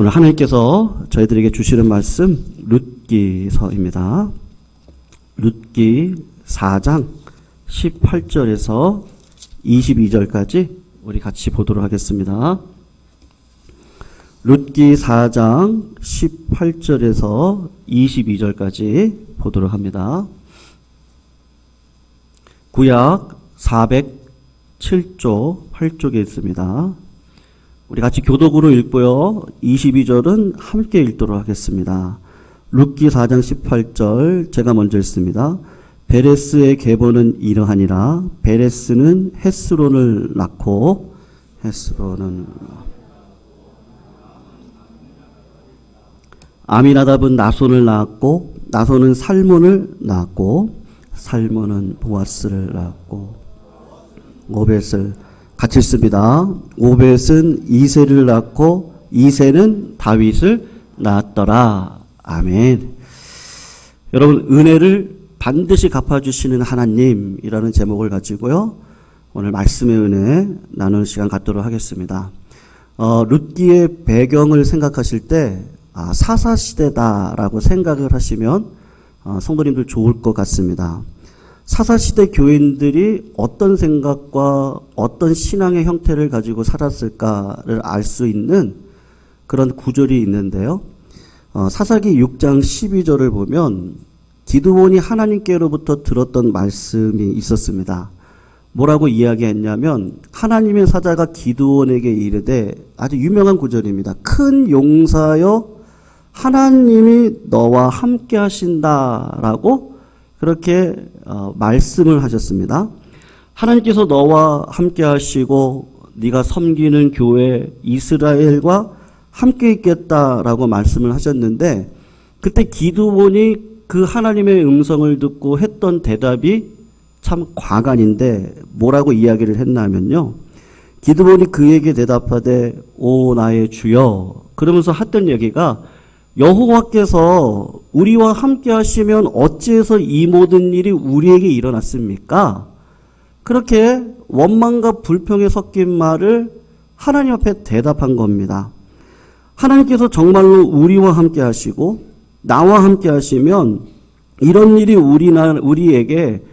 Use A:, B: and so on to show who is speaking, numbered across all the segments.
A: 오늘 하나님께서 저희들에게 주시는 말씀 룻기서입니다. 룻기 4장 18절에서 22절까지 우리 같이 보도록 하겠습니다. 룻기 4장 18절에서 22절까지 보도록 합니다. 구약 407조 8쪽에 있습니다. 우리 같이 교독으로 읽고요. 22절은 함께 읽도록 하겠습니다. 룻기 4장 18절 제가 먼저 읽습니다. 베레스의 계보는 이러하니라. 베레스는 헤스론을 낳고 헤스론은 아미나답은 나손을 낳았고 나손은 살몬을 낳았고 살몬은 보아스를 낳았고 오벳을 같이 읽습니다. 오벳은 이새를 낳고 이새는 다윗을 낳았더라. 아멘. 여러분, 은혜를 반드시 갚아주시는 하나님이라는 제목을 가지고요, 오늘 말씀의 은혜 나누는 시간 갖도록 하겠습니다. 룻기의 배경을 생각하실 때 사사시대다라고 생각을 하시면 성도님들 좋을 것 같습니다. 사사시대 교인들이 어떤 생각과 어떤 신앙의 형태를 가지고 살았을까를 알 수 있는 그런 구절이 있는데요. 사사기 6장 12절을 보면 기드온이 하나님께로부터 들었던 말씀이 있었습니다. 뭐라고 이야기했냐면 하나님의 사자가 기드온에게 이르되, 아주 유명한 구절입니다. 큰 용사여 하나님이 너와 함께 하신다라고 그렇게 말씀을 하셨습니다. 하나님께서 너와 함께 하시고 네가 섬기는 교회 이스라엘과 함께 있겠다라고 말씀을 하셨는데, 그때 기드온이 그 하나님의 음성을 듣고 했던 대답이 참 과간인데 뭐라고 이야기를 했냐면요, 기드온이 그에게 대답하되 오 나의 주여, 그러면서 했던 얘기가 여호와께서 우리와 함께 하시면 어찌해서 이 모든 일이 우리에게 일어났습니까? 그렇게 원망과 불평에 섞인 말을 하나님 앞에 대답한 겁니다. 하나님께서 정말로 우리와 함께 하시고 나와 함께 하시면 이런 일이 우리에게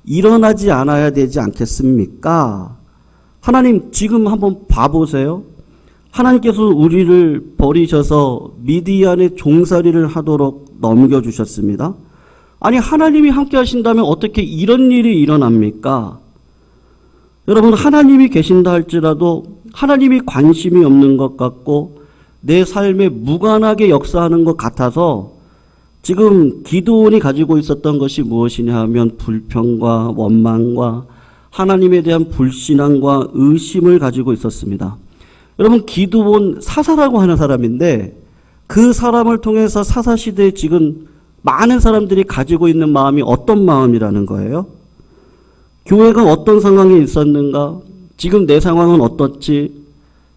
A: 일어나지 않아야 되지 않겠습니까? 하나님, 지금 한번 봐보세요. 하나님께서 우리를 버리셔서 미디안의 종살이를 하도록 넘겨주셨습니다. 아니, 하나님이 함께 하신다면 어떻게 이런 일이 일어납니까? 여러분, 하나님이 계신다 할지라도 하나님이 관심이 없는 것 같고 내 삶에 무관하게 역사하는 것 같아서 지금 기드온이 가지고 있었던 것이 무엇이냐 하면 불평과 원망과 하나님에 대한 불신앙과 의심을 가지고 있었습니다. 여러분, 기드온 사사라고 하는 사람인데 그 사람을 통해서 사사시대에 지금 많은 사람들이 가지고 있는 마음이 어떤 마음이라는 거예요? 교회가 어떤 상황에 있었는가? 지금 내 상황은 어떻지?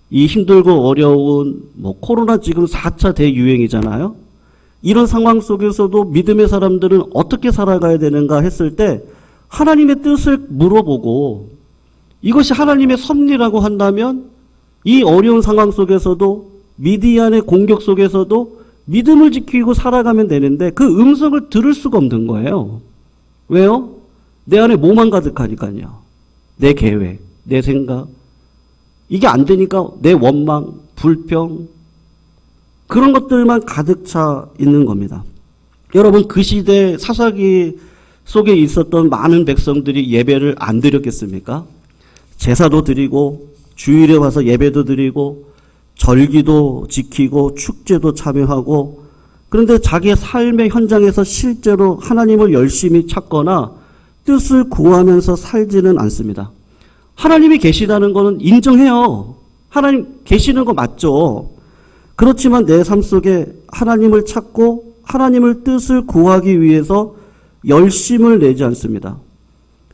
A: 이 힘들고 어려운 코로나 지금 4차 대유행이잖아요. 이런 상황 속에서도 믿음의 사람들은 어떻게 살아가야 되는가 했을 때 하나님의 뜻을 물어보고 이것이 하나님의 섭리라고 한다면 이 어려운 상황 속에서도 미디안의 공격 속에서도 믿음을 지키고 살아가면 되는데 그 음성을 들을 수가 없는 거예요. 왜요? 내 안에 뭐만 가득하니까요. 내 계획, 내 생각. 이게 안 되니까 내 원망, 불평, 그런 것들만 가득 차 있는 겁니다. 여러분, 그 시대 사사기 속에 있었던 많은 백성들이 예배를 안 드렸겠습니까? 제사도 드리고 주일에 와서 예배도 드리고 절기도 지키고 축제도 참여하고, 그런데 자기의 삶의 현장에서 실제로 하나님을 열심히 찾거나 뜻을 구하면서 살지는 않습니다. 하나님이 계시다는 것은 인정해요. 하나님 계시는 거 맞죠. 그렇지만 내 삶 속에 하나님을 찾고 하나님을 뜻을 구하기 위해서 열심을 내지 않습니다.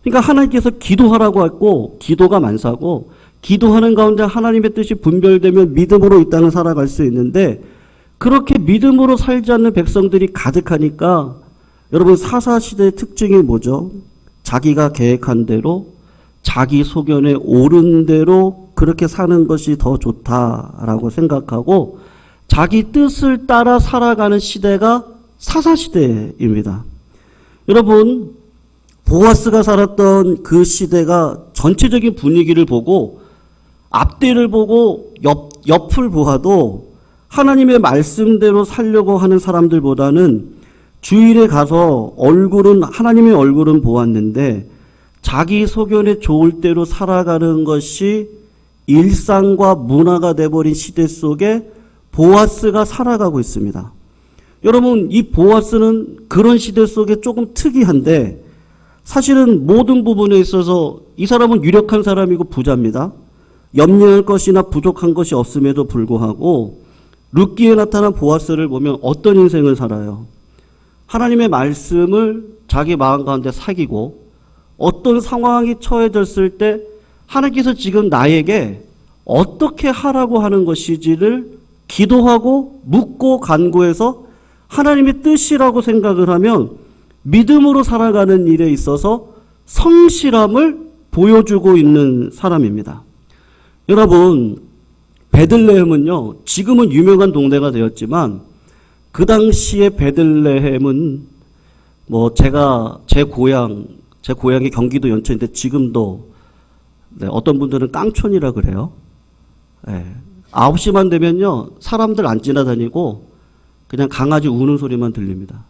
A: 그러니까 하나님께서 기도하라고 했고 기도가 만사고, 기도하는 가운데 하나님의 뜻이 분별되면 믿음으로 이 땅을 살아갈 수 있는데, 그렇게 믿음으로 살지 않는 백성들이 가득하니까 여러분, 사사시대의 특징이 뭐죠? 자기가 계획한 대로 자기 소견에 옳은 대로 그렇게 사는 것이 더 좋다라고 생각하고 자기 뜻을 따라 살아가는 시대가 사사시대입니다. 여러분, 보아스가 살았던 그 시대가 전체적인 분위기를 보고 앞뒤를 보고 옆을 보아도 하나님의 말씀대로 살려고 하는 사람들보다는 주일에 가서 하나님의 얼굴은 보았는데 자기 소견에 좋을 대로 살아가는 것이 일상과 문화가 돼버린 시대 속에 보아스가 살아가고 있습니다. 여러분, 이 보아스는 그런 시대 속에 조금 특이한데 사실은 모든 부분에 있어서 이 사람은 유력한 사람이고 부자입니다. 염려할 것이나 부족한 것이 없음에도 불구하고 룻기에 나타난 보아스를 보면 어떤 인생을 살아요? 하나님의 말씀을 자기 마음 가운데 새기고 어떤 상황이 처해졌을 때 하나님께서 지금 나에게 어떻게 하라고 하는 것이지를 기도하고 묻고 간구해서 하나님의 뜻이라고 생각을 하면 믿음으로 살아가는 일에 있어서 성실함을 보여주고 있는 사람입니다. 여러분, 베들레헴은요, 지금은 유명한 동네가 되었지만 그 당시에 베들레헴은 제 고향이 경기도 연천인데 지금도 어떤 분들은 깡촌이라 그래요. 9시만 되면요, 사람들 안 지나다니고 그냥 강아지 우는 소리만 들립니다.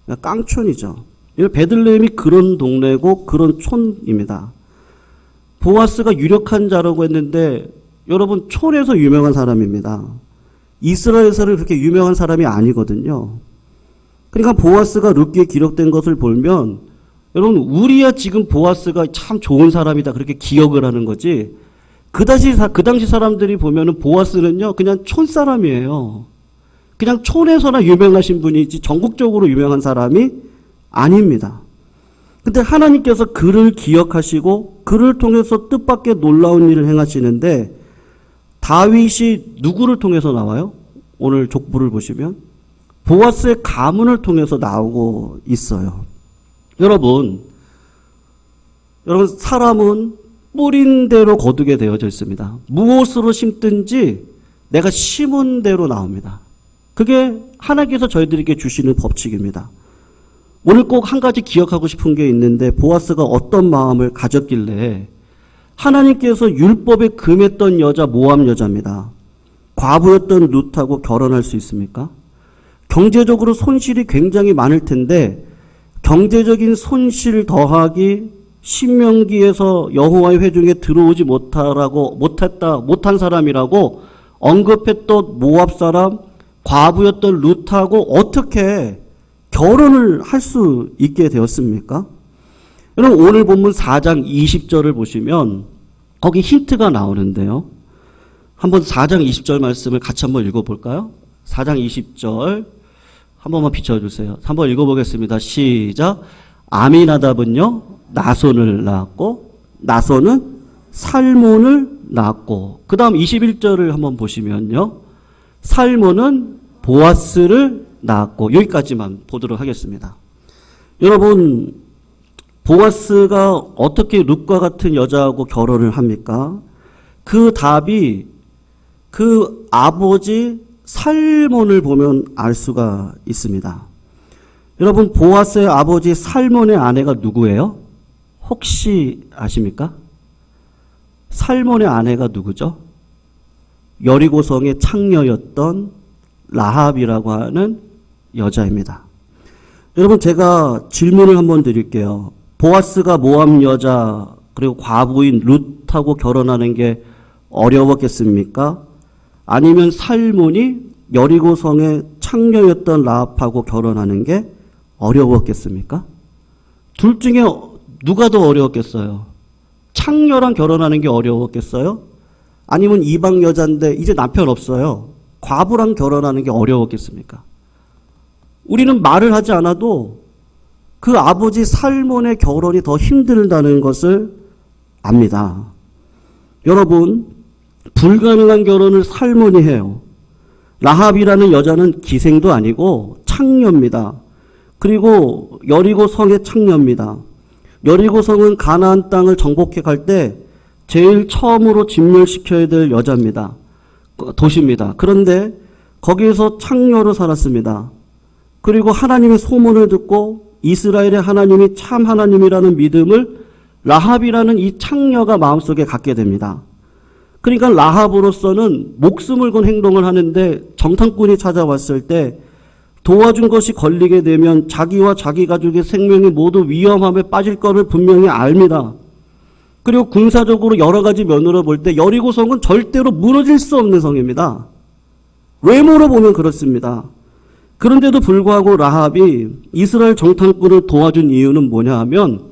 A: 그냥 깡촌이죠. 베들레헴이 그런 동네고 그런 촌입니다. 보아스가 유력한 자라고 했는데 여러분, 촌에서 유명한 사람입니다. 이스라엘에서는 그렇게 유명한 사람이 아니거든요. 그러니까 보아스가 룻기에 기록된 것을 보면 여러분, 우리야 지금 보아스가 참 좋은 사람이다 그렇게 기억을 하는 거지, 그 당시 사람들이 보면은 보아스는요 그냥 촌 사람이에요. 그냥 촌에서나 유명하신 분이지 전국적으로 유명한 사람이 아닙니다. 근데 하나님께서 그를 기억하시고 그를 통해서 뜻밖의 놀라운 일을 행하시는데, 다윗이 누구를 통해서 나와요? 오늘 족보를 보시면 보아스의 가문을 통해서 나오고 있어요. 여러분, 사람은 뿌린 대로 거두게 되어져 있습니다. 무엇으로 심든지 내가 심은 대로 나옵니다. 그게 하나님께서 저희들에게 주시는 법칙입니다. 오늘 꼭 한 가지 기억하고 싶은 게 있는데, 보아스가 어떤 마음을 가졌길래 하나님께서 율법에 금했던 여자, 모압 여자입니다. 과부였던 룻하고 결혼할 수 있습니까? 경제적으로 손실이 굉장히 많을 텐데 경제적인 손실 더하기 신명기에서 여호와의 회중에 들어오지 못한 사람이라고 언급했던 모압 사람, 과부였던 룻하고 어떻게 결혼을 할 수 있게 되었습니까? 여러분, 오늘 본문 4장 20절을 보시면 거기 힌트가 나오는데요. 한번 4장 20절 말씀을 같이 한번 읽어볼까요? 4장 20절 한 번만 비춰주세요. 한번 읽어보겠습니다. 시작. 아미나답은요 나손을 낳았고 나손은 살몬을 낳았고, 그 다음 21절을 한번 보시면요, 살몬은 보아스를 낳았고, 여기까지만 보도록 하겠습니다. 여러분, 보아스가 어떻게 룻과 같은 여자하고 결혼을 합니까? 그 답이 그 아버지 살몬을 보면 알 수가 있습니다. 여러분, 보아스의 아버지 살몬의 아내가 누구예요? 혹시 아십니까? 살몬의 아내가 누구죠? 여리고성의 창녀였던 라합이라고 하는 여자입니다. 여러분, 제가 질문을 한번 드릴게요. 보아스가 모압 여자 그리고 과부인 룻하고 결혼하는 게 어려웠겠습니까? 아니면 살몬이 여리고성의 창녀였던 라합하고 결혼하는 게 어려웠겠습니까? 둘 중에 누가 더 어려웠겠어요? 창녀랑 결혼하는 게 어려웠겠어요? 아니면 이방 여자인데 이제 남편 없어요, 과부랑 결혼하는 게 어려웠겠습니까? 우리는 말을 하지 않아도 그 아버지 살몬의 결혼이 더 힘들다는 것을 압니다. 여러분, 불가능한 결혼을 살몬이 해요. 라합이라는 여자는 기생도 아니고 창녀입니다. 그리고 여리고 성의 창녀입니다. 여리고 성은 가나안 땅을 정복해 갈 때 제일 처음으로 진멸시켜야 될 여자입니다. 도시입니다. 그런데 거기에서 창녀로 살았습니다. 그리고 하나님의 소문을 듣고 이스라엘의 하나님이 참 하나님이라는 믿음을 라합이라는 이 창녀가 마음속에 갖게 됩니다. 그러니까 라합으로서는 목숨을 건 행동을 하는데 정탐꾼이 찾아왔을 때 도와준 것이 걸리게 되면 자기와 자기 가족의 생명이 모두 위험함에 빠질 것을 분명히 압니다. 그리고 군사적으로 여러 가지 면으로 볼 때 여리고성은 절대로 무너질 수 없는 성입니다. 외모로 보면 그렇습니다. 그런데도 불구하고 라합이 이스라엘 정탐꾼을 도와준 이유는 뭐냐 하면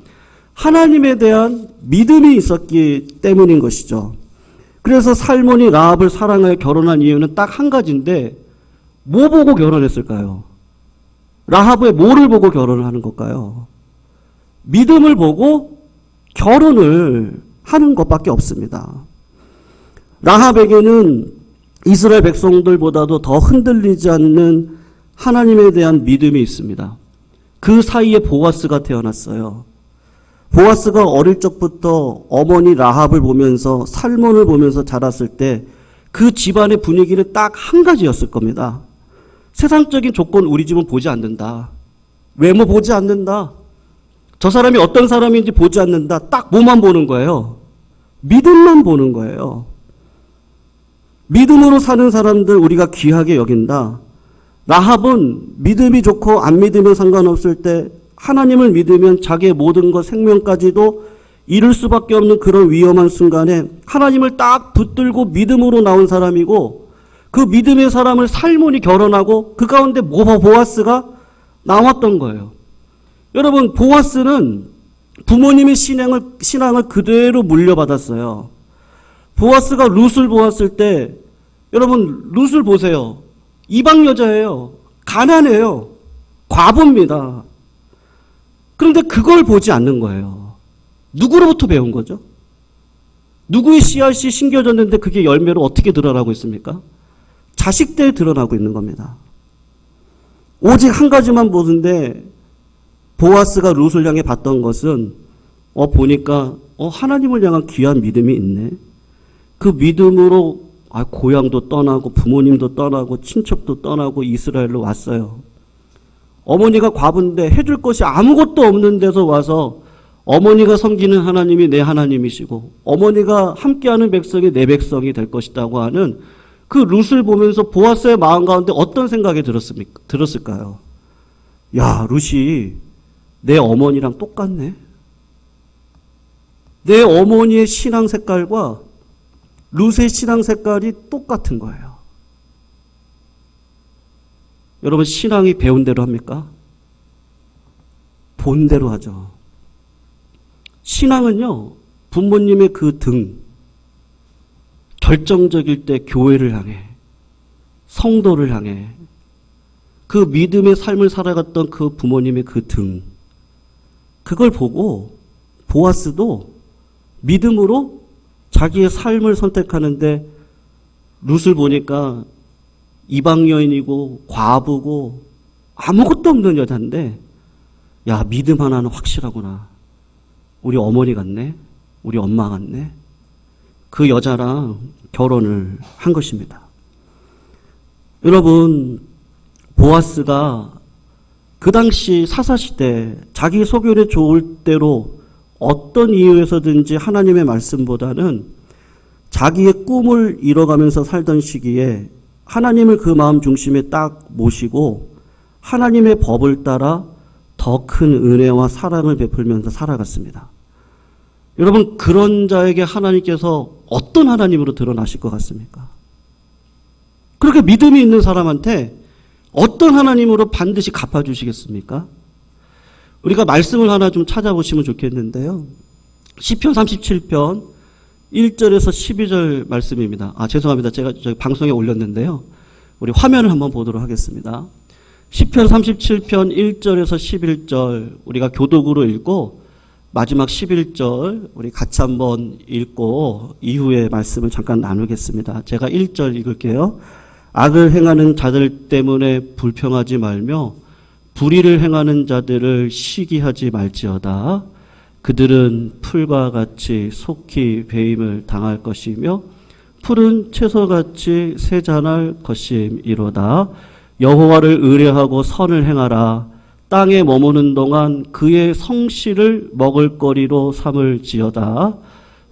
A: 하나님에 대한 믿음이 있었기 때문인 것이죠. 그래서 살몬이 라합을 사랑하여 결혼한 이유는 딱 한 가지인데 뭐 보고 결혼했을까요? 라합의 뭐를 보고 결혼을 하는 걸까요? 믿음을 보고 결혼을 하는 것밖에 없습니다. 라합에게는 이스라엘 백성들보다도 더 흔들리지 않는 하나님에 대한 믿음이 있습니다. 그 사이에 보아스가 태어났어요. 보아스가 어릴 적부터 어머니 라합을 보면서 살몬을 보면서 자랐을 때 그 집안의 분위기는 딱 한 가지였을 겁니다. 세상적인 조건 우리 집은 보지 않는다. 외모 보지 않는다. 저 사람이 어떤 사람인지 보지 않는다. 딱 뭐만 보는 거예요? 믿음만 보는 거예요. 믿음으로 사는 사람들 우리가 귀하게 여긴다. 라합은 믿음이 좋고 안 믿으면 상관없을 때 하나님을 믿으면 자기의 모든 것 생명까지도 잃을 수밖에 없는 그런 위험한 순간에 하나님을 딱 붙들고 믿음으로 나온 사람이고 그 믿음의 사람을 살몬이 결혼하고 그 가운데 보아스가 나왔던 거예요. 여러분 보아스는 부모님의 신앙을 그대로 물려받았어요. 보아스가 룻을 보았을 때 여러분 룻을 보세요. 이방 여자예요. 가난해요. 과부입니다. 그런데 그걸 보지 않는 거예요. 누구로부터 배운 거죠? 누구의 씨앗이 심겨졌는데 그게 열매로 어떻게 드러나고 있습니까? 자식 때에 드러나고 있는 겁니다. 오직 한 가지만 보는데 보아스가 룻을 향해 봤던 것은 보니까 하나님을 향한 귀한 믿음이 있네. 그 믿음으로 고향도 떠나고 부모님도 떠나고 친척도 떠나고 이스라엘로 왔어요. 어머니가 과부인데 해줄 것이 아무것도 없는 데서 와서 어머니가 섬기는 하나님이 내 하나님이시고 어머니가 함께하는 백성이 내 백성이 될 것이라고 하는 그 룻을 보면서 보아스의 마음 가운데 어떤 생각이 들었을까요? 야, 룻이 내 어머니랑 똑같네. 내 어머니의 신앙 색깔과 룻의 신앙 색깔이 똑같은 거예요. 여러분 신앙이 배운 대로 합니까? 본 대로 하죠. 신앙은요, 부모님의 그 등, 결정적일 때 교회를 향해, 성도를 향해, 그 믿음의 삶을 살아갔던 그 부모님의 그 등, 그걸 보고 보아스도 믿음으로 자기의 삶을 선택하는데 룻을 보니까 이방 여인이고 과부고 아무것도 없는 여자인데 야, 믿음 하나는 확실하구나. 우리 어머니 같네. 우리 엄마 같네. 그 여자랑 결혼을 한 것입니다. 여러분, 보아스가 그 당시 사사시대 자기 소견에 좋을 대로 어떤 이유에서든지 하나님의 말씀보다는 자기의 꿈을 이뤄가면서 살던 시기에 하나님을 그 마음 중심에 딱 모시고 하나님의 법을 따라 더 큰 은혜와 사랑을 베풀면서 살아갔습니다. 여러분 그런 자에게 하나님께서 어떤 하나님으로 드러나실 것 같습니까? 그렇게 믿음이 있는 사람한테 어떤 하나님으로 반드시 갚아주시겠습니까? 우리가 말씀을 하나 좀 찾아보시면 좋겠는데요. 시편 37편 1절에서 12절 말씀입니다. 죄송합니다. 제가 저기 방송에 올렸는데요. 우리 화면을 한번 보도록 하겠습니다. 시편 37편 1절에서 11절 우리가 교독으로 읽고 마지막 11절 우리 같이 한번 읽고 이후에 말씀을 잠깐 나누겠습니다. 제가 1절 읽을게요. 악을 행하는 자들 때문에 불평하지 말며 불의를 행하는 자들을 시기하지 말지어다. 그들은 풀과 같이 속히 배임을 당할 것이며 푸른 채소같이 새 자랄 것임이로다. 여호와를 의뢰하고 선을 행하라. 땅에 머무는 동안 그의 성실을 먹을거리로 삼을지어다.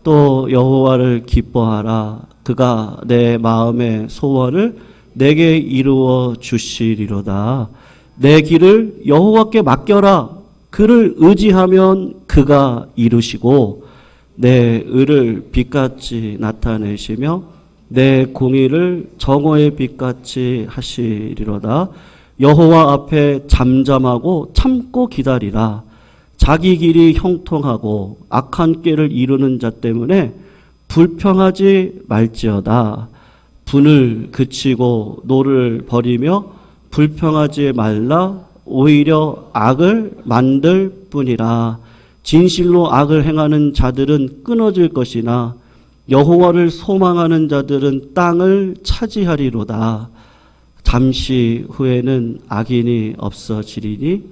A: 또 여호와를 기뻐하라. 그가 내 마음의 소원을 내게 이루어 주시리로다. 내 길을 여호와께 맡겨라. 그를 의지하면 그가 이루시고 내 의를 빛같이 나타내시며 내 공의를 정오의 빛같이 하시리로다. 여호와 앞에 잠잠하고 참고 기다리라. 자기 길이 형통하고 악한 꾀를 이루는 자 때문에 불평하지 말지어다. 분을 그치고 노를 버리며 불평하지 말라. 오히려 악을 만들 뿐이라. 진실로 악을 행하는 자들은 끊어질 것이나 여호와를 소망하는 자들은 땅을 차지하리로다. 잠시 후에는 악인이 없어지리니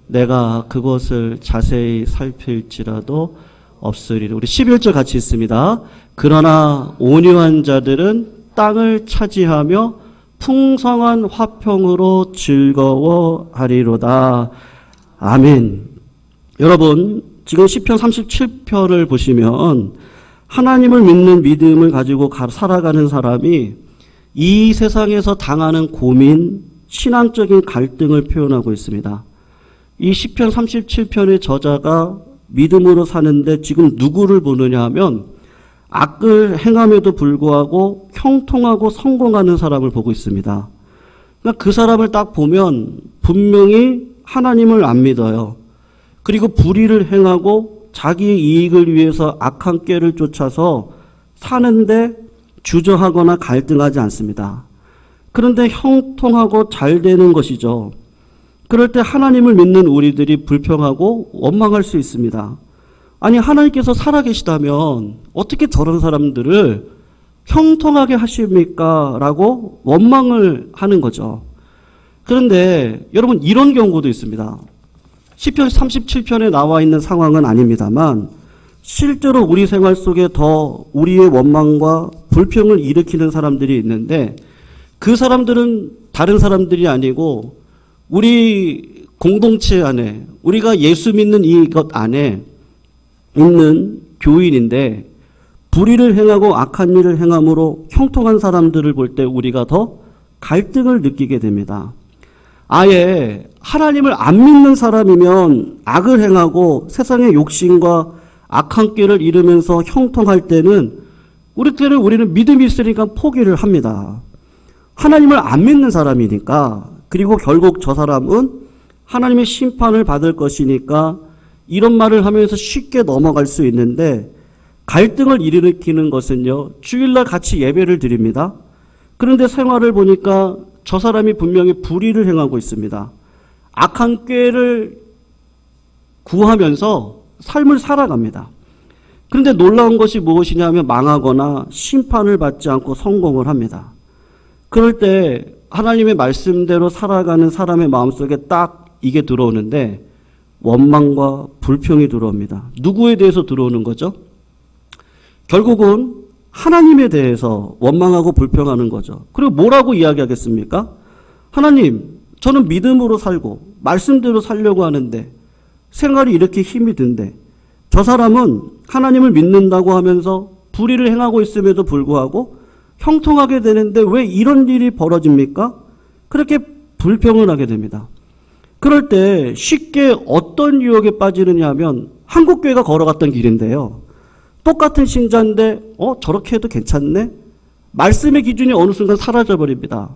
A: 내가 그것을 자세히 살필지라도 없으리라. 우리 11절 같이 있습니다. 그러나 온유한 자들은 땅을 차지하며 풍성한 화평으로 즐거워하리로다. 아멘. 여러분, 지금 시편 37편을 보시면 하나님을 믿는 믿음을 가지고 살아가는 사람이 이 세상에서 당하는 고민, 신앙적인 갈등을 표현하고 있습니다. 이 시편 37편의 저자가 믿음으로 사는데 지금 누구를 보느냐 하면 악을 행함에도 불구하고 형통하고 성공하는 사람을 보고 있습니다. 그러니까 그 사람을 딱 보면 분명히 하나님을 안 믿어요. 그리고 불의를 행하고 자기의 이익을 위해서 악한 꾀를 쫓아서 사는데 주저하거나 갈등하지 않습니다. 그런데 형통하고 잘 되는 것이죠. 그럴 때 하나님을 믿는 우리들이 불평하고 원망할 수 있습니다. 아니, 하나님께서 살아계시다면 어떻게 저런 사람들을 형통하게 하십니까? 라고 원망을 하는 거죠. 그런데 여러분, 이런 경우도 있습니다. 시편 37편에 나와 있는 상황은 아닙니다만 실제로 우리 생활 속에 더 우리의 원망과 불평을 일으키는 사람들이 있는데 그 사람들은 다른 사람들이 아니고 우리 공동체 안에, 우리가 예수 믿는 이것 안에 있는 교인인데 불의를 행하고 악한 일을 행함으로 형통한 사람들을 볼 때 우리가 더 갈등을 느끼게 됩니다. 아예 하나님을 안 믿는 사람이면 악을 행하고 세상의 욕심과 악한 길을 이루면서 형통할 때는 우리는 믿음이 있으니까 포기를 합니다. 하나님을 안 믿는 사람이니까, 그리고 결국 저 사람은 하나님의 심판을 받을 것이니까 이런 말을 하면서 쉽게 넘어갈 수 있는데, 갈등을 일으키는 것은요, 주일날 같이 예배를 드립니다. 그런데 생활을 보니까 저 사람이 분명히 불의를 행하고 있습니다. 악한 꾀를 구하면서 삶을 살아갑니다. 그런데 놀라운 것이 무엇이냐면 망하거나 심판을 받지 않고 성공을 합니다. 그럴 때 하나님의 말씀대로 살아가는 사람의 마음속에 딱 이게 들어오는데 원망과 불평이 들어옵니다. 누구에 대해서 들어오는 거죠? 결국은 하나님에 대해서 원망하고 불평하는 거죠. 그리고 뭐라고 이야기하겠습니까? 하나님, 저는 믿음으로 살고 말씀대로 살려고 하는데 생활이 이렇게 힘이 든데 저 사람은 하나님을 믿는다고 하면서 불의를 행하고 있음에도 불구하고 형통하게 되는데 왜 이런 일이 벌어집니까? 그렇게 불평을 하게 됩니다. 그럴 때 쉽게 어떤 유혹에 빠지느냐 하면 한국교회가 걸어갔던 길인데요. 똑같은 신자인데 저렇게 해도 괜찮네? 말씀의 기준이 어느 순간 사라져버립니다.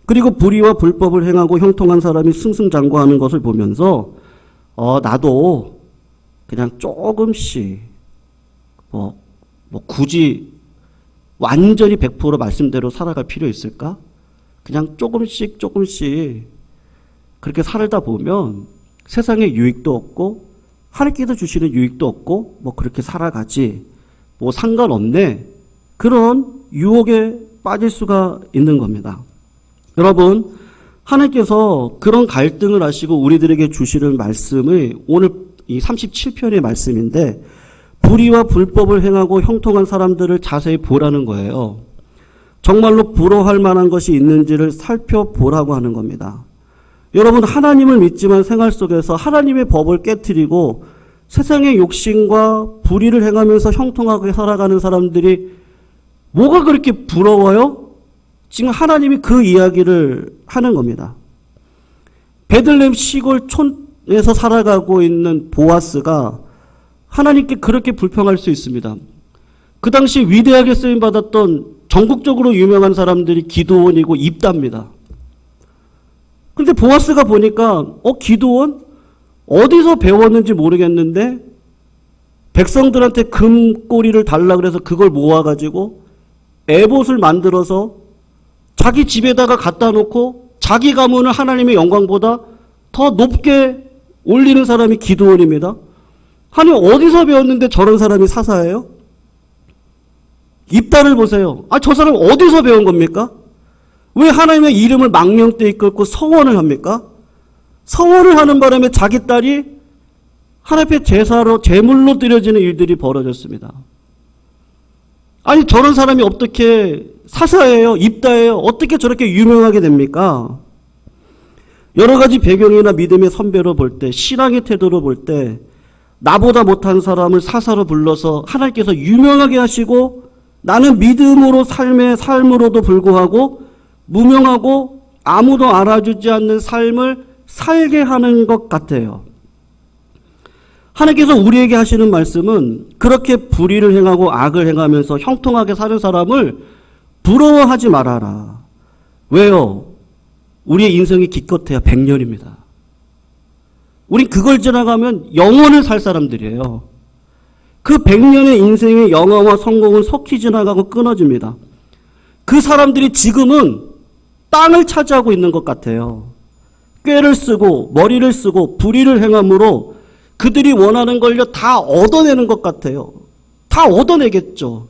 A: 그리고 불의와 불법을 행하고 형통한 사람이 승승장구하는 것을 보면서 나도 그냥 조금씩 굳이 완전히 100% 말씀대로 살아갈 필요 있을까? 그냥 조금씩 그렇게 살다 보면 세상에 유익도 없고 하나님께서 주시는 유익도 없고 그렇게 살아가지 상관없네, 그런 유혹에 빠질 수가 있는 겁니다. 여러분, 하나님께서 그런 갈등을 하시고 우리들에게 주시는 말씀을 오늘 이 37편의 말씀인데 불의와 불법을 행하고 형통한 사람들을 자세히 보라는 거예요. 정말로 부러워할 만한 것이 있는지를 살펴보라고 하는 겁니다. 여러분, 하나님을 믿지만 생활 속에서 하나님의 법을 깨트리고 세상의 욕심과 불의를 행하면서 형통하게 살아가는 사람들이 뭐가 그렇게 부러워요? 지금 하나님이 그 이야기를 하는 겁니다. 베들레헴 시골 촌에서 살아가고 있는 보아스가 하나님께 그렇게 불평할 수 있습니다. 그 당시 위대하게 쓰임받았던 전국적으로 유명한 사람들이 기드온이고 입다입니다. 근데 보아스가 보니까 기드온? 어디서 배웠는지 모르겠는데 백성들한테 금꼬리를 달라 그래서 그걸 모아가지고 에봇을 만들어서 자기 집에다가 갖다 놓고 자기 가문을 하나님의 영광보다 더 높게 올리는 사람이 기드온입니다. 아니, 어디서 배웠는데 저런 사람이 사사예요? 입다를 보세요. 저 사람 어디서 배운 겁니까? 왜 하나님의 이름을 망령되이 이끌고 서원을 합니까? 서원을 하는 바람에 자기 딸이 하나님의 제사로 제물로 드려지는 일들이 벌어졌습니다. 아니, 저런 사람이 어떻게 사사예요? 입다예요? 어떻게 저렇게 유명하게 됩니까? 여러 가지 배경이나 믿음의 선배로 볼 때, 신앙의 태도로 볼 때 나보다 못한 사람을 사사로 불러서 하나님께서 유명하게 하시고 나는 믿음으로 삶으로도 불구하고 무명하고 아무도 알아주지 않는 삶을 살게 하는 것 같아요. 하나님께서 우리에게 하시는 말씀은 그렇게 불의를 행하고 악을 행하면서 형통하게 사는 사람을 부러워하지 말아라. 왜요? 우리의 인생이 기껏해야 100년입니다. 우린 그걸 지나가면 영원을 살 사람들이에요. 그 100년의 인생의 영화와 성공은 속히 지나가고 끊어집니다. 그 사람들이 지금은 땅을 차지하고 있는 것 같아요. 꾀를 쓰고 머리를 쓰고 불의를 행함으로 그들이 원하는 걸요 다 얻어내는 것 같아요. 다 얻어내겠죠.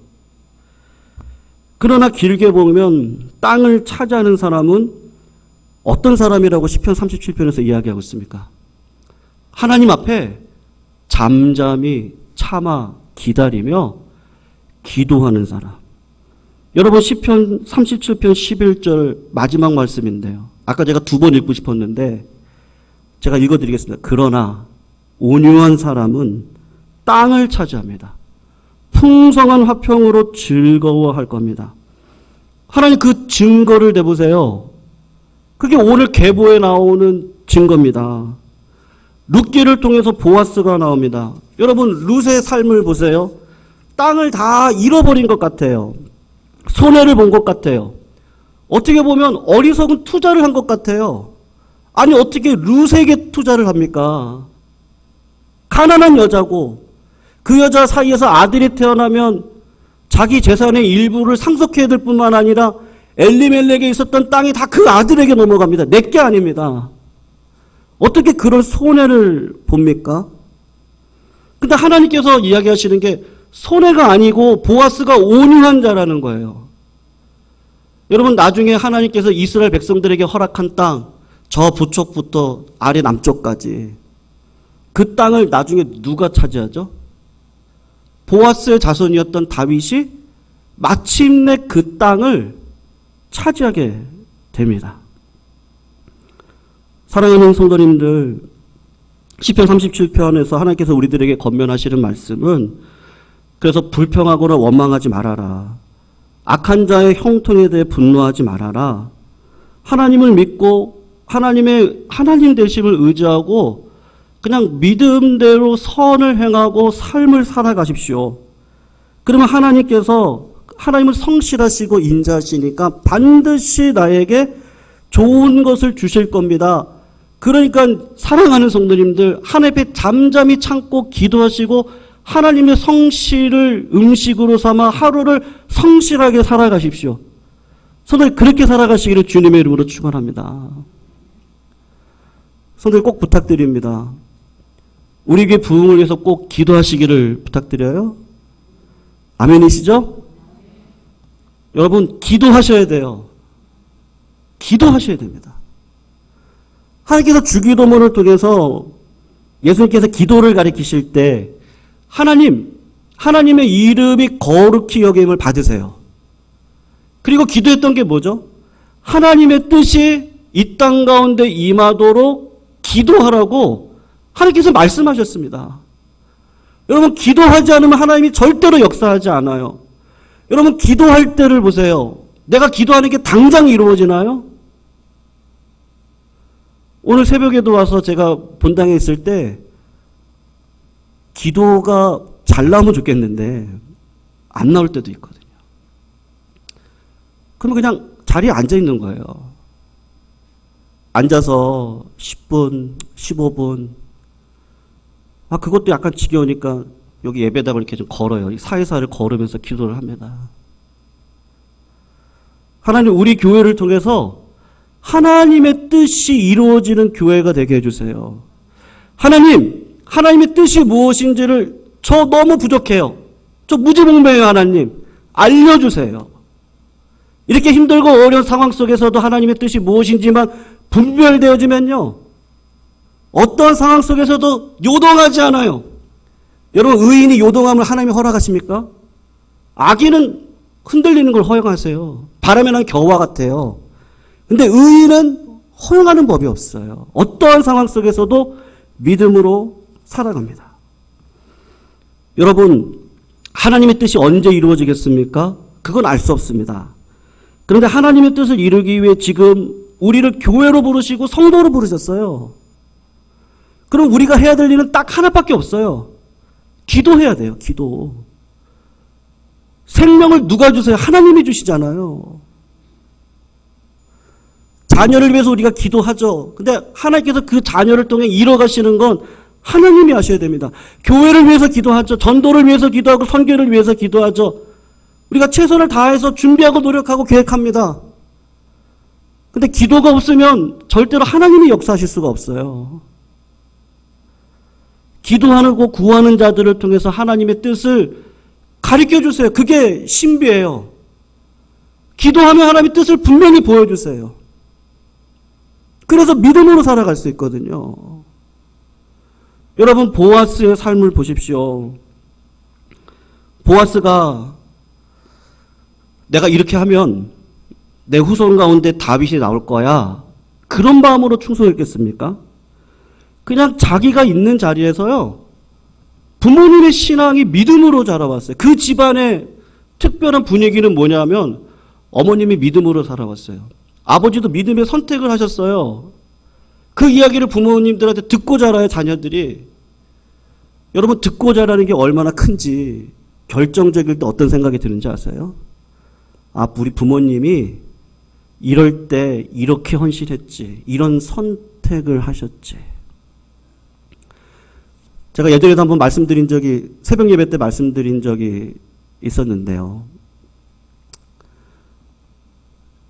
A: 그러나 길게 보면 땅을 차지하는 사람은 어떤 사람이라고 시편 37편에서 이야기하고 있습니까? 하나님 앞에 잠잠히 참아 기다리며 기도하는 사람. 여러분, 시편 37편 11절 마지막 말씀인데요. 아까 제가 2번 읽고 싶었는데 제가 읽어드리겠습니다. 그러나 온유한 사람은 땅을 차지합니다. 풍성한 화평으로 즐거워할 겁니다. 하나님 그 증거를 대보세요. 그게 오늘 계보에 나오는 증거입니다. 룻기를 통해서 보아스가 나옵니다. 여러분, 룻의 삶을 보세요. 땅을 다 잃어버린 것 같아요. 손해를 본 것 같아요. 어떻게 보면 어리석은 투자를 한 것 같아요. 아니, 어떻게 룻에게 투자를 합니까? 가난한 여자고 그 여자 사이에서 아들이 태어나면 자기 재산의 일부를 상속해야 될 뿐만 아니라 엘리멜렉에 있었던 땅이 다 그 아들에게 넘어갑니다. 내게 아닙니다. 어떻게 그런 손해를 봅니까? 근데 하나님께서 이야기하시는 게 손해가 아니고 보아스가 온유한 자라는 거예요. 여러분, 나중에 하나님께서 이스라엘 백성들에게 허락한 땅, 저 북쪽부터 아래 남쪽까지 그 땅을 나중에 누가 차지하죠? 보아스의 자손이었던 다윗이 마침내 그 땅을 차지하게 됩니다. 사랑하는 성도님들, 시편 37편에서 하나님께서 우리들에게 권면하시는 말씀은 그래서 불평하거나 원망하지 말아라. 악한 자의 형통에 대해 분노하지 말아라. 하나님을 믿고 하나님 되심을 의지하고 그냥 믿음대로 선을 행하고 삶을 살아가십시오. 그러면 하나님께서 하나님을 성실하시고 인자하시니까 반드시 나에게 좋은 것을 주실 겁니다. 그러니까 사랑하는 성도님들, 하나님 앞에 잠잠히 참고 기도하시고 하나님의 성실을 음식으로 삼아 하루를 성실하게 살아가십시오. 성도님, 그렇게 살아가시기를 주님의 이름으로 축원합니다. 성도님, 꼭 부탁드립니다. 우리 교회 부흥을 위해서 꼭 기도하시기를 부탁드려요. 아멘이시죠? 여러분, 기도하셔야 돼요. 기도하셔야 됩니다. 하나님께서 주기도문을 통해서 예수님께서 기도를 가르치실 때 하나님의 이름이 거룩히 여김을 받으세요. 그리고 기도했던 게 뭐죠? 하나님의 뜻이 이 땅 가운데 임하도록 기도하라고 하나님께서 말씀하셨습니다. 여러분, 기도하지 않으면 하나님이 절대로 역사하지 않아요. 여러분, 기도할 때를 보세요. 내가 기도하는 게 당장 이루어지나요? 오늘 새벽에도 와서 제가 본당에 있을 때 기도가 잘 나오면 좋겠는데 안 나올 때도 있거든요. 그러면 그냥 자리에 앉아 있는 거예요. 앉아서 10분, 15분. 그것도 약간 지겨우니까 여기 예배당을 이렇게 좀 걸어요. 사회사를 걸으면서 기도를 합니다. 하나님, 우리 교회를 통해서 하나님의 뜻이 이루어지는 교회가 되게 해주세요. 하나님, 하나님의 뜻이 무엇인지를 저 너무 부족해요. 저 무지몽매해요. 하나님, 알려주세요. 이렇게 힘들고 어려운 상황 속에서도 하나님의 뜻이 무엇인지만 분별되어지면요, 어떠한 상황 속에서도 요동하지 않아요. 여러분, 의인이 요동함을 하나님이 허락하십니까? 악인은 흔들리는 걸 허용하세요. 바람에 난 겨와 같아요. 근데 의인은 허용하는 법이 없어요. 어떠한 상황 속에서도 믿음으로 살아갑니다. 여러분, 하나님의 뜻이 언제 이루어지겠습니까? 그건 알 수 없습니다. 그런데 하나님의 뜻을 이루기 위해 지금 우리를 교회로 부르시고 성도로 부르셨어요. 그럼 우리가 해야 될 일은 딱 하나밖에 없어요. 기도해야 돼요. 기도. 생명을 누가 주세요? 하나님이 주시잖아요. 자녀를 위해서 우리가 기도하죠. 근데 하나님께서 그 자녀를 통해 이뤄가시는 건 하나님이 하셔야 됩니다. 교회를 위해서 기도하죠. 전도를 위해서 기도하고 선교를 위해서 기도하죠. 우리가 최선을 다해서 준비하고 노력하고 계획합니다. 근데 기도가 없으면 절대로 하나님이 역사하실 수가 없어요. 기도하고 구하는 자들을 통해서 하나님의 뜻을 가르쳐 주세요. 그게 신비예요. 기도하면 하나님의 뜻을 분명히 보여주세요. 그래서 믿음으로 살아갈 수 있거든요. 여러분, 보아스의 삶을 보십시오. 보아스가 내가 이렇게 하면 내 후손 가운데 다윗이 나올 거야, 그런 마음으로 충성했겠습니까? 그냥 자기가 있는 자리에서요, 부모님의 신앙이 믿음으로 자라왔어요. 그 집안의 특별한 분위기는 뭐냐면 어머님이 믿음으로 살아왔어요. 아버지도 믿음의 선택을 하셨어요. 그 이야기를 부모님들한테 듣고 자라요, 자녀들이. 여러분, 듣고 자라는 게 얼마나 큰지 결정적일 때 어떤 생각이 드는지 아세요? 우리 부모님이 이럴 때 이렇게 헌신했지, 이런 선택을 하셨지. 제가 예전에도 한번 말씀드린 적이, 새벽 예배 때 말씀드린 적이 있었는데요.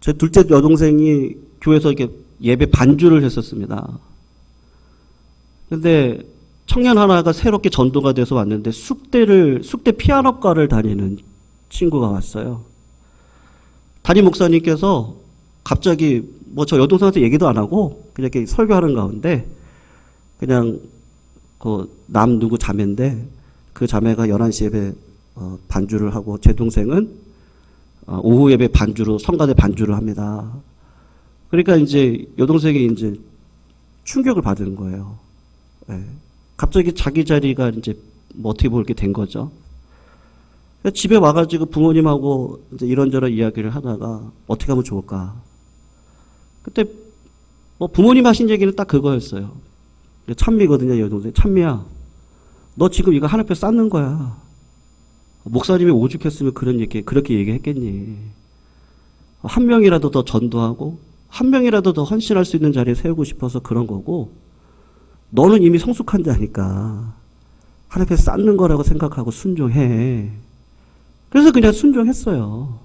A: 제 둘째 여동생이 교회에서 이렇게 예배 반주를 했었습니다. 근데 청년 하나가 새롭게 전도가 돼서 왔는데 숙대 피아노과를 다니는 친구가 왔어요. 담임 목사님께서 갑자기 저 여동생한테 얘기도 안 하고 그냥 이렇게 설교하는 가운데 그냥 남 누구 자매인데 그 자매가 11시 예배 반주를 하고 제 동생은 오후 예배 반주로 성가대 반주를 합니다. 그러니까 이제 여동생이 이제 충격을 받은 거예요. 네. 갑자기 자기 자리가 이제 어떻게 보면 이렇게 된 거죠. 집에 와가지고 부모님하고 이제 이런저런 이야기를 하다가 어떻게 하면 좋을까. 그때 부모님 하신 얘기는 딱 그거였어요. 찬미거든요, 여동생. 찬미야, 너 지금 이거 하나님 앞에 쌓는 거야. 목사님이 오죽했으면 그렇게 얘기했겠니. 한 명이라도 더 전도하고 한 명이라도 더 헌신할 수 있는 자리에 세우고 싶어서 그런 거고, 너는 이미 성숙한 자니까 하나님 앞에 쌓는 거라고 생각하고 순종해. 그래서 그냥 순종했어요.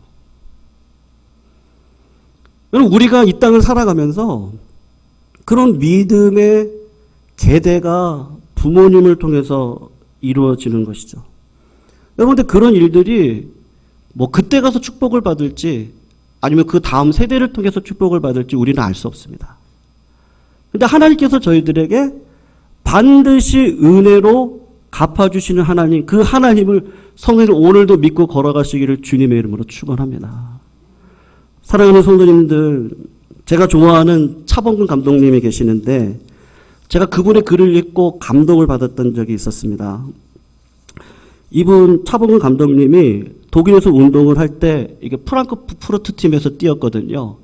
A: 여러분, 우리가 이 땅을 살아가면서 그런 믿음의 계대가 부모님을 통해서 이루어지는 것이죠. 여러분들, 그런 일들이 그때 가서 축복을 받을지 아니면 그 다음 세대를 통해서 축복을 받을지 우리는 알 수 없습니다. 근데 하나님께서 저희들에게 반드시 은혜로 갚아주시는 하나님, 그 하나님을 성도들 오늘도 믿고 걸어가시기를 주님의 이름으로 축원합니다. 사랑하는 성도님들, 제가 좋아하는 차범근 감독님이 계시는데 제가 그분의 글을 읽고 감동을 받았던 적이 있었습니다. 이분 차범근 감독님이 독일에서 운동을 할 때 이게 프랑크푸르트 팀에서 뛰었거든요.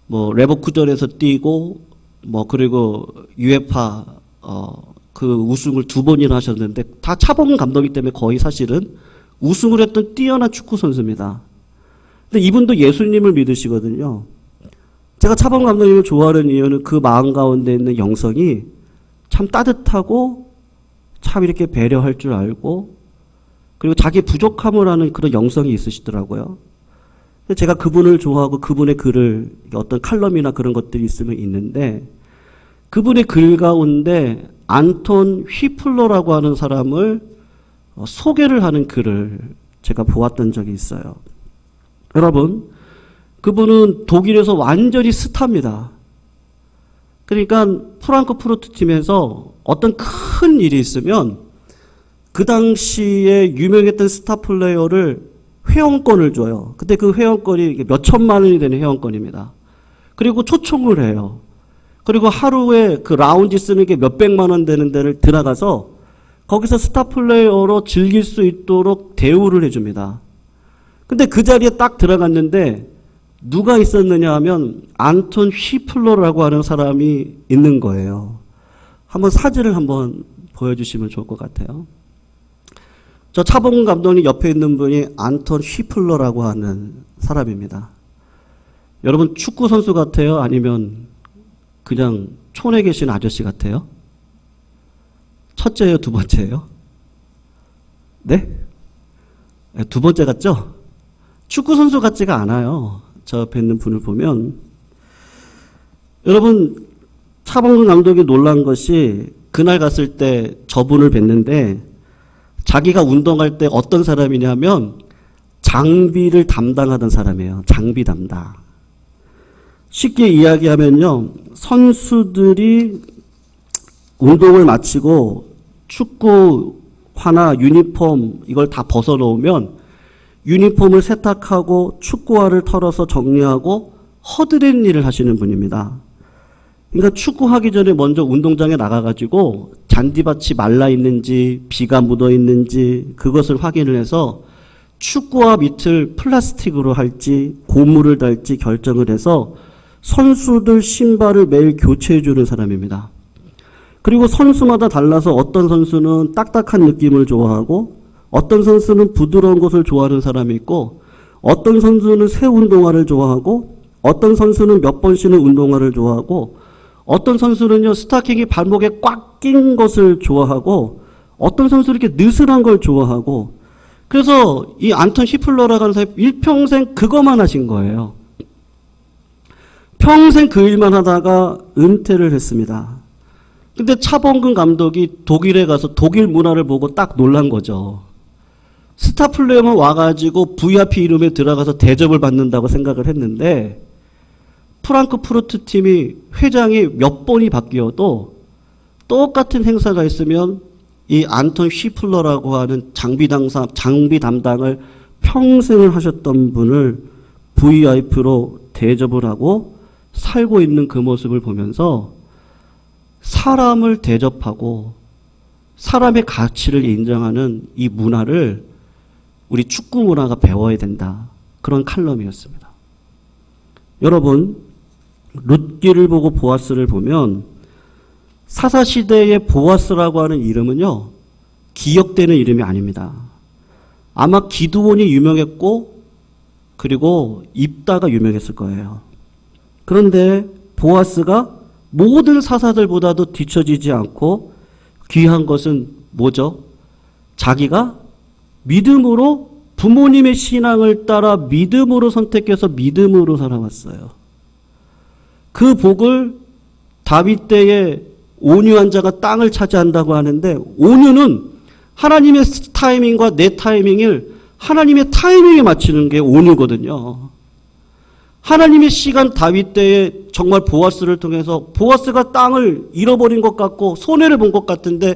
A: 뭐 레버쿠젠에서 뛰고 뭐 그리고 UEFA 그 우승을 2번이나 하셨는데 다 차범근 감독이기 때문에 거의 사실은 우승을 했던 뛰어난 축구 선수입니다. 근데 이분도 예수님을 믿으시거든요. 제가 차범근 감독님을 좋아하는 이유는 그 마음 가운데 있는 영성이 참 따뜻하고 참 이렇게 배려할 줄 알고 그리고 자기 부족함을 아는 그런 영성이 있으시더라고요. 제가 그분을 좋아하고 그분의 글을 어떤 칼럼이나 그런 것들이 있으면 있는데 그분의 글 가운데 안톤 휘플러라고 하는 사람을 소개를 하는 글을 제가 보았던 적이 있어요. 여러분, 그분은 독일에서 완전히 스타입니다. 그러니까 프랑크푸르트 팀에서 어떤 큰 일이 있으면 그 당시에 유명했던 스타 플레이어를 회원권을 줘요. 근데 그 회원권이 몇 천만 원이 되는 회원권입니다. 그리고 초청을 해요. 그리고 하루에 그 라운지 쓰는 게 몇백만 원 되는 데를 들어가서 거기서 스타 플레이어로 즐길 수 있도록 대우를 해줍니다. 근데 그 자리에 딱 들어갔는데 누가 있었느냐 하면 안톤 휘플러라고 하는 사람이 있는 거예요. 한번 사진을 한번 보여주시면 좋을 것 같아요. 저 차범근 감독님 옆에 있는 분이 안톤 휘플러라고 하는 사람입니다. 여러분 축구 선수 같아요? 아니면 그냥 촌에 계신 아저씨 같아요? 첫째예요? 두 번째예요? 네? 두 번째 같죠? 축구 선수 같지가 않아요. 저 옆에 있는 분을 보면. 여러분 차범근 감독이 놀란 것이 그날 갔을 때 저분을 뵀는데 자기가 운동할 때 어떤 사람이냐면 장비를 담당하던 사람이에요. 장비 담당. 쉽게 이야기하면요. 선수들이 운동을 마치고 축구화나 유니폼 이걸 다 벗어놓으면 유니폼을 세탁하고 축구화를 털어서 정리하고 허드렛 일을 하시는 분입니다. 그러니까 축구하기 전에 먼저 운동장에 나가가지고 잔디밭이 말라 있는지 비가 묻어 있는지 그것을 확인을 해서 축구화 밑을 플라스틱으로 할지 고무를 달지 결정을 해서 선수들 신발을 매일 교체해 주는 사람입니다. 그리고 선수마다 달라서 어떤 선수는 딱딱한 느낌을 좋아하고 어떤 선수는 부드러운 것을 좋아하는 사람이 있고 어떤 선수는 새 운동화를 좋아하고 어떤 선수는 몇 번 신는 운동화를 좋아하고 어떤 선수는요 스타킹이 발목에 꽉 낀 것을 좋아하고 어떤 선수는 이렇게 느슨한 걸 좋아하고 그래서 이 안톤 휘플러라고 하는 사람이 일평생 그것만 하신 거예요. 평생 그 일만 하다가 은퇴를 했습니다. 근데 차범근 감독이 독일에 가서 독일 문화를 보고 딱 놀란 거죠. 스타 플레이어만 와가지고 VIP 이름에 들어가서 대접을 받는다고 생각을 했는데 프랑크푸르트 팀이 회장이 몇 번이 바뀌어도 똑같은 행사가 있으면 이 안톤 휘플러라고 하는 장비 담당을 평생을 하셨던 분을 VIP로 대접을 하고 살고 있는 그 모습을 보면서 사람을 대접하고 사람의 가치를 인정하는 이 문화를 우리 축구 문화가 배워야 된다. 그런 칼럼이었습니다. 여러분, 룻기를 보고 보아스를 보면 사사시대의 보아스라고 하는 이름은요. 기억되는 이름이 아닙니다. 아마 기드온이 유명했고 그리고 입다가 유명했을 거예요. 그런데 보아스가 모든 사사들보다도 뒤처지지 않고 귀한 것은 뭐죠? 자기가 믿음으로 부모님의 신앙을 따라 믿음으로 선택해서 믿음으로 살아왔어요. 그 복을 다윗 때에 온유한 자가 땅을 차지한다고 하는데 온유는 하나님의 타이밍과 내 타이밍을 하나님의 타이밍에 맞추는 게 온유거든요. 하나님의 시간 다윗 때에 정말 보아스를 통해서 보아스가 땅을 잃어버린 것 같고 손해를 본 것 같은데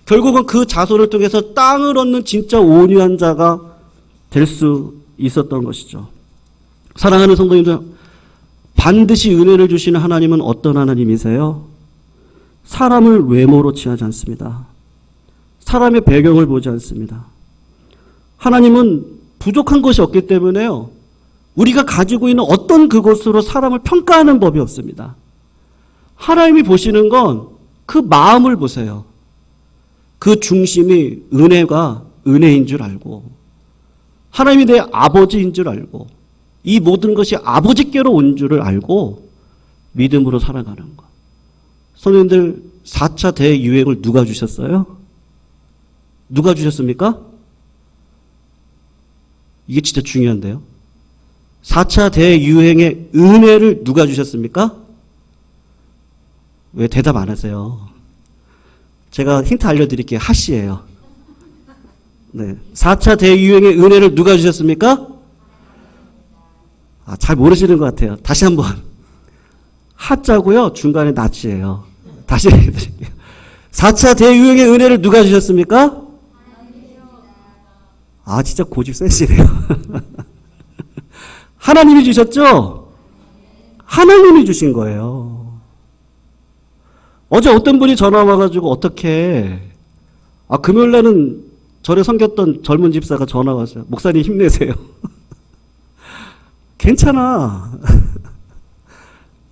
A: 결국은 그 자손을 통해서 땅을 얻는 진짜 온유한 자가 될 수 있었던 것이죠. 사랑하는 성도님들, 반드시 은혜를 주시는 하나님은 어떤 하나님이세요? 사람을 외모로 취하지 않습니다. 사람의 배경을 보지 않습니다. 하나님은 부족한 것이 없기 때문에요, 우리가 가지고 있는 어떤 그것으로 사람을 평가하는 법이 없습니다. 하나님이 보시는 건 그 마음을 보세요. 그 중심이 은혜가 은혜인 줄 알고, 하나님이 내 아버지인 줄 알고, 이 모든 것이 아버지께로 온 줄을 알고 믿음으로 살아가는 것. 선생님들, 4차 대유행을 누가 주셨어요? 누가 주셨습니까? 이게 진짜 중요한데요. 4차 대유행의 은혜를 누가 주셨습니까? 왜 대답 안 하세요? 제가 힌트 알려드릴게요. 하씨예요. 네. 4차 대유행의 은혜를 누가 주셨습니까? 잘 모르시는 것 같아요. 다시 한번. 하자고요. 중간에 낫이에요. 다시 해드릴게요. 4차 대유행의 은혜를 누가 주셨습니까? 진짜 고집 세시네요. 하나님이 주셨죠? 하나님이 주신 거예요. 어제 어떤 분이 전화 와가지고 어떻게, 금요일날은 절에 섬겼던 젊은 집사가 전화 왔어요. 목사님 힘내세요. 괜찮아.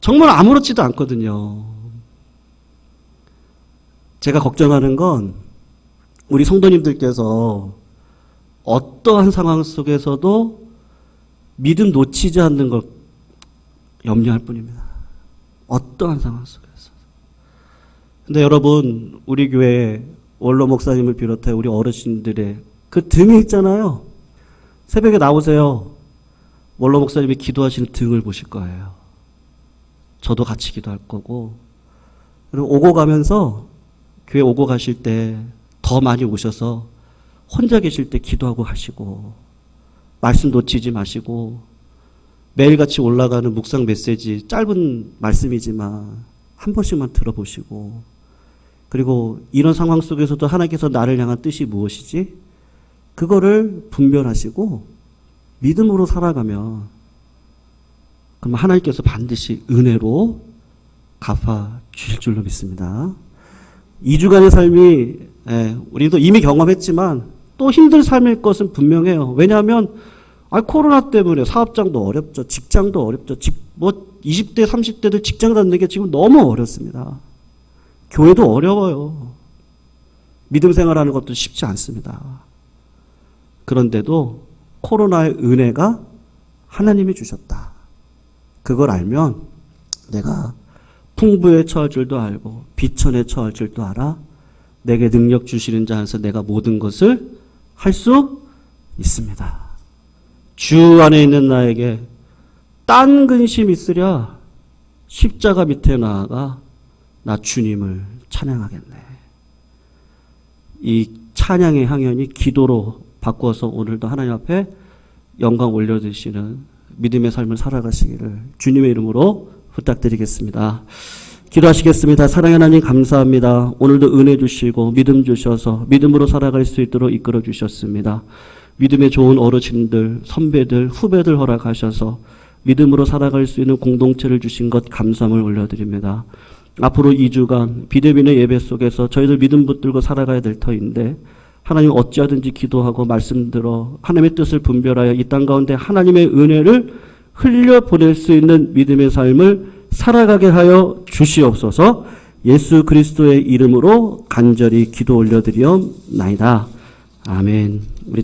A: 정말 아무렇지도 않거든요. 제가 걱정하는 건 우리 성도님들께서 어떠한 상황 속에서도 믿음 놓치지 않는 걸 염려할 뿐입니다. 어떠한 상황 속에서. 근데 여러분, 우리 교회 원로 목사님을 비롯해 우리 어르신들의 그 등이 있잖아요. 새벽에 나오세요. 원로 목사님이 기도하시는 등을 보실 거예요. 저도 같이 기도할 거고, 그리고 오고 가면서 교회 오고 가실 때 더 많이 오셔서 혼자 계실 때 기도하고 하시고, 말씀 놓치지 마시고, 매일같이 올라가는 묵상 메시지 짧은 말씀이지만 한 번씩만 들어보시고, 그리고 이런 상황 속에서도 하나님께서 나를 향한 뜻이 무엇이지? 그거를 분별하시고 믿음으로 살아가면, 그럼 하나님께서 반드시 은혜로 갚아 주실 줄로 믿습니다. 2주간의 삶이, 우리도 이미 경험했지만 또 힘든 삶일 것은 분명해요. 왜냐하면 코로나 때문에 사업장도 어렵죠. 직장도 어렵죠. 20대, 30대들 직장 갖는 게 지금 너무 어렵습니다. 교회도 어려워요. 믿음 생활하는 것도 쉽지 않습니다. 그런데도 코로나의 은혜가 하나님이 주셨다. 그걸 알면 내가 풍부에 처할 줄도 알고 비천에 처할 줄도 알아. 내게 능력 주시는 자 안에서 내가 모든 것을 할 수 있습니다. 주 안에 있는 나에게 딴 근심 있으랴 십자가 밑에 나아가 나 주님을 찬양하겠네. 이 찬양의 향연이 기도로 바꿔서 오늘도 하나님 앞에 영광 올려드시는 믿음의 삶을 살아가시기를 주님의 이름으로 부탁드리겠습니다. 기도하시겠습니다. 사랑의 하나님 감사합니다. 오늘도 은혜 주시고 믿음 주셔서 믿음으로 살아갈 수 있도록 이끌어 주셨습니다. 믿음의 좋은 어르신들, 선배들, 후배들 허락하셔서 믿음으로 살아갈 수 있는 공동체를 주신 것 감사함을 올려드립니다. 앞으로 2주간 비대면의 예배 속에서 저희들 믿음 붙들고 살아가야 될 터인데, 하나님 어찌하든지 기도하고 말씀 들어 하나님의 뜻을 분별하여 이 땅 가운데 하나님의 은혜를 흘려보낼 수 있는 믿음의 삶을 살아가게 하여 주시옵소서. 예수 그리스도의 이름으로 간절히 기도 올려드리옵나이다. 아멘. 우리